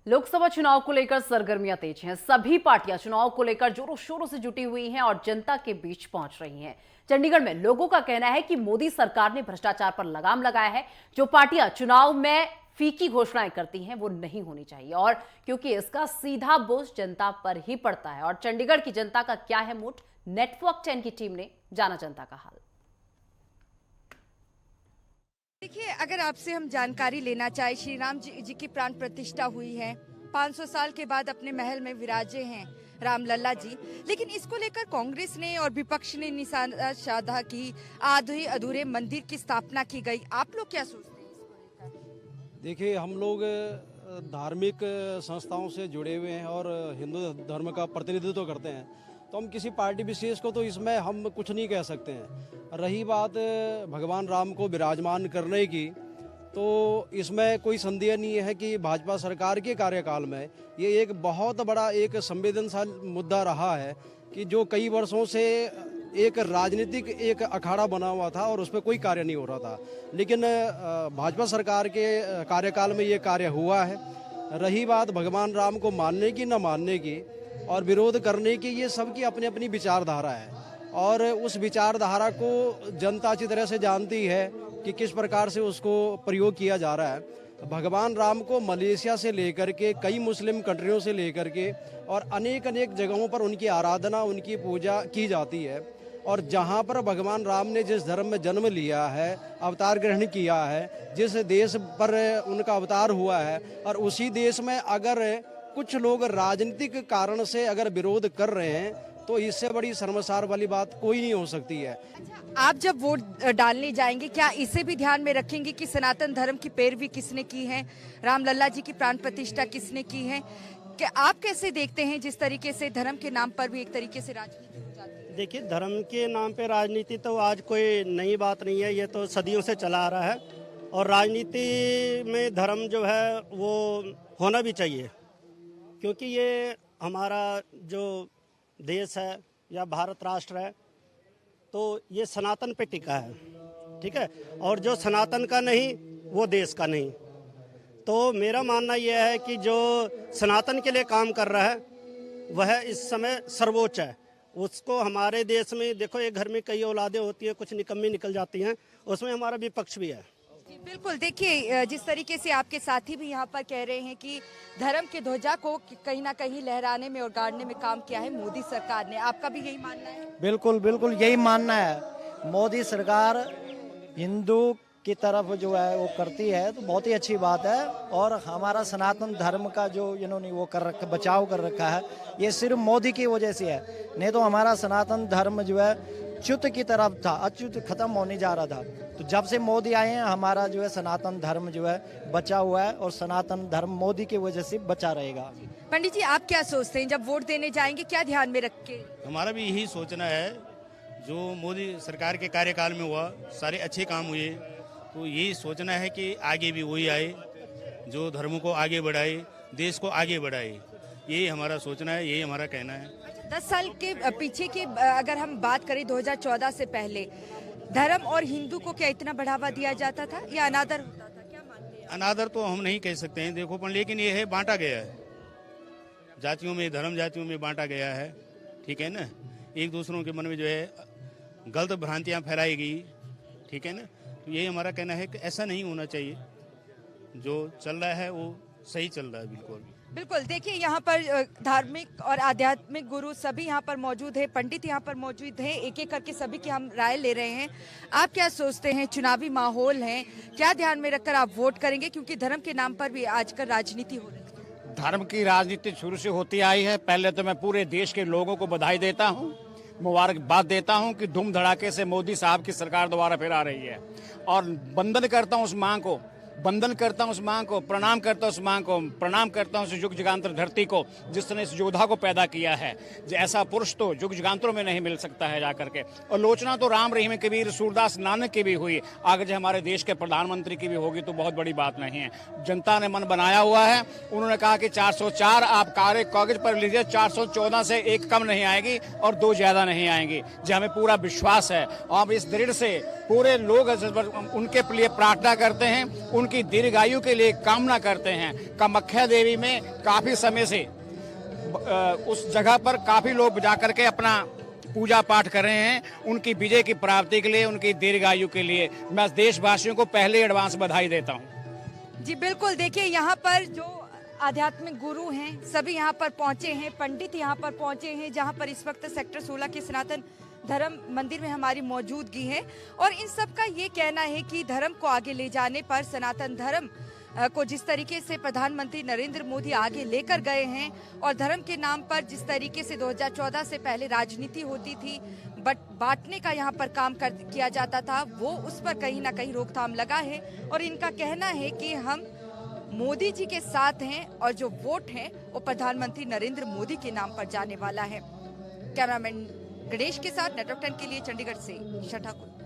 लोकसभा चुनाव को लेकर सरगर्मियां तेज हैं। सभी पार्टियां चुनाव को लेकर जोरों शोरों से जुटी हुई हैं और जनता के बीच पहुंच रही हैं। चंडीगढ़ में लोगों का कहना है कि मोदी सरकार ने भ्रष्टाचार पर लगाम लगाया है। जो पार्टियां चुनाव में फीकी घोषणाएं करती हैं वो नहीं होनी चाहिए, और क्योंकि इसका सीधा बोझ जनता पर ही पड़ता है। और चंडीगढ़ की जनता का क्या है मूड, नेटवर्क 10 की टीम ने जाना जनता का हाल। देखिए, अगर आपसे हम जानकारी लेना चाहे, श्री राम जी की प्राण प्रतिष्ठा हुई है, 500 साल के बाद अपने महल में विराजे हैं राम लल्ला जी, लेकिन इसको लेकर कांग्रेस ने और विपक्ष ने निशाना साधा कि आधे अधूरे मंदिर की स्थापना की गई। आप लोग क्या सोचते हैं इसको लेकर? देखिए, हम लोग धार्मिक संस्थाओं से जुड़े हुए हैं और हिंदू धर्म का प्रतिनिधित्व करते हैं, तो हम किसी पार्टी विशेष को तो इसमें हम कुछ नहीं कह सकते हैं। रही बात भगवान राम को विराजमान करने की, तो इसमें कोई संदेह नहीं है कि भाजपा सरकार के कार्यकाल में ये एक बहुत बड़ा एक संवेदनशील मुद्दा रहा है कि जो कई वर्षों से एक राजनीतिक एक अखाड़ा बना हुआ था और उस पर कोई कार्य नहीं हो रहा था, लेकिन भाजपा सरकार के कार्यकाल में ये कार्य हुआ है। रही बात भगवान राम को मानने की न मानने की और विरोध करने की, ये सबकी अपनी अपनी विचारधारा है और उस विचारधारा को जनता अच्छी तरह से जानती है कि किस प्रकार से उसको प्रयोग किया जा रहा है। भगवान राम को मलेशिया से लेकर के कई मुस्लिम कंट्रियों से लेकर के और अनेक अनेक जगहों पर उनकी आराधना, उनकी पूजा की जाती है। और जहाँ पर भगवान राम ने जिस धर्म में जन्म लिया है, अवतार ग्रहण किया है, जिस देश पर उनका अवतार हुआ है, और उसी देश में अगर कुछ लोग राजनीतिक कारण से अगर विरोध कर रहे हैं तो इससे बड़ी शर्मसार वाली बात कोई नहीं हो सकती है। अच्छा, आप जब वोट डालने जाएंगे, क्या इसे भी ध्यान में रखेंगे कि सनातन धर्म की पैरवी किसने की है, राम लल्ला जी की प्राण प्रतिष्ठा किसने की है? कि आप कैसे देखते हैं जिस तरीके से धर्म के नाम पर भी एक तरीके से राजनीति हो जाती है? देखिए, धर्म के नाम पे राजनीति तो आज कोई नई बात नहीं है, ये तो सदियों से चला आ रहा है। और राजनीति में धर्म जो है वो होना भी चाहिए, क्योंकि ये हमारा जो देश है या भारत राष्ट्र है तो ये सनातन पे टिका है, ठीक है। और जो सनातन का नहीं वो देश का नहीं। तो मेरा मानना यह है कि जो सनातन के लिए काम कर रहा है वह इस समय सर्वोच्च है। उसको हमारे देश में देखो, एक घर में कई औलादें होती है, कुछ निकम्मी निकल जाती हैं, उसमें हमारा विपक्ष भी है। बिल्कुल, देखिए जिस तरीके से आपके साथी भी यहाँ पर कह रहे हैं कि धर्म के ध्वजा को कहीं ना कहीं लहराने में और गाड़ने में काम किया है मोदी सरकार ने, आपका भी यही मानना है? बिल्कुल बिल्कुल यही मानना है। मोदी सरकार हिंदू की तरफ जो है वो करती है तो बहुत ही अच्छी बात है। और हमारा सनातन धर्म का जो इन्होंने वो कर रखा, बचाव कर रखा है, ये सिर्फ मोदी की वजह से है। नहीं तो हमारा सनातन धर्म जो है च्युत की तरफ था, अच्युत खत्म होने जा रहा था। तो जब से मोदी आए हैं हमारा जो है सनातन धर्म जो है बचा हुआ है और सनातन धर्म मोदी की वजह से बचा रहेगा। पंडित जी, आप क्या सोचते हैं, जब वोट देने जाएंगे क्या ध्यान में रख के? हमारा भी यही सोचना है, जो मोदी सरकार के कार्यकाल में हुआ सारे अच्छे काम हुए, तो यही सोचना है कि आगे भी वही आए जो धर्म को आगे बढ़ाए, देश को आगे बढ़ाए। यही हमारा सोचना है, यही हमारा कहना है। 10 साल के पीछे की अगर हम बात करें, 2014 से पहले धर्म और हिंदू को क्या इतना बढ़ावा दिया जाता था या अनादर होता था? क्या मानते हैं? अनादर तो हम नहीं कह सकते हैं, देखो, पर लेकिन ये है बांटा गया है जातियों में, धर्म जातियों में बांटा गया है, ठीक है ना। एक दूसरों के मन में जो है गलत भ्रांतियां फैलाई गई, ठीक है ना। तो यही हमारा कहना है कि ऐसा नहीं होना चाहिए, जो चल रहा है वो सही चल रहा है। बिल्कुल बिल्कुल, देखिए यहाँ पर धार्मिक और आध्यात्मिक गुरु सभी यहाँ पर मौजूद है, पंडित यहाँ पर मौजूद हैं, एक एक करके सभी की हम राय ले रहे हैं। आप क्या सोचते हैं, चुनावी माहौल है, क्या ध्यान में रखकर आप वोट करेंगे? क्योंकि धर्म के नाम पर भी आजकल राजनीति हो रही है। धर्म की राजनीति शुरू से होती आई है। पहले तो मैं पूरे देश के लोगों को बधाई देता हूँ, मुबारकबाद देता हूँ कि धूम धड़ाके से मोदी साहब की सरकार दोबारा फिर आ रही है। और वंदन करता हूँ उस मां को, वंदन करता हूं उस मां को, प्रणाम करता हूं उस मां को, प्रणाम करता हूं उस युग युगांतर धरती को जिसने इस योद्धा को पैदा किया है। ऐसा पुरुष तो युग युगांतरों में नहीं मिल सकता है जाकर के। और लोचना तो राम रहीम कबीर सूरदास नानक की भी हुई, आगे जो हमारे देश के प्रधानमंत्री की भी होगी तो बहुत बड़ी बात नहीं है। जनता ने मन बनाया हुआ है, उन्होंने कहा कि 404 आप कागज पर लीजिए, 414 से एक कम नहीं आएगी और 2 ज्यादा नहीं आएंगी, जो हमें पूरा विश्वास है। और इस दृढ़ से पूरे लोग उनके लिए प्रार्थना करते हैं, उनकी दीर्घायु के लिए कामना करते हैं। कामाख्या देवी में काफी समय से उस जगह पर काफी लोग जाकर के अपना पूजा पाठ कर रहे हैं, उनकी विजय की प्राप्ति के लिए, उनकी दीर्घायु के लिए। मैं देशवासियों को पहले एडवांस बधाई देता हूं। जी बिल्कुल, देखिए यहाँ पर जो आध्यात्मिक गुरु हैं सभी यहाँ पर पहुंचे हैं, पंडित यहाँ पर पहुंचे हैं, जहाँ पर इस वक्त सेक्टर 16 के सनातन धर्म मंदिर में हमारी मौजूदगी है। और इन सब का ये कहना है कि धर्म को आगे ले जाने पर, सनातन धर्म को जिस तरीके से प्रधानमंत्री नरेंद्र मोदी आगे लेकर गए हैं और धर्म के नाम पर जिस तरीके से 2014 से पहले राजनीति होती थी, बट बांटने का यहाँ पर काम किया जाता था, वो उस पर कहीं ना कहीं रोकथाम लगा है। और इनका कहना है कि हम मोदी जी के साथ हैं और जो वोट है वो प्रधानमंत्री नरेंद्र मोदी के नाम पर जाने वाला है। कैमरामैन गणेश के साथ नेटवर्क 10 के लिए चंडीगढ़ से ईशा ठाकुर।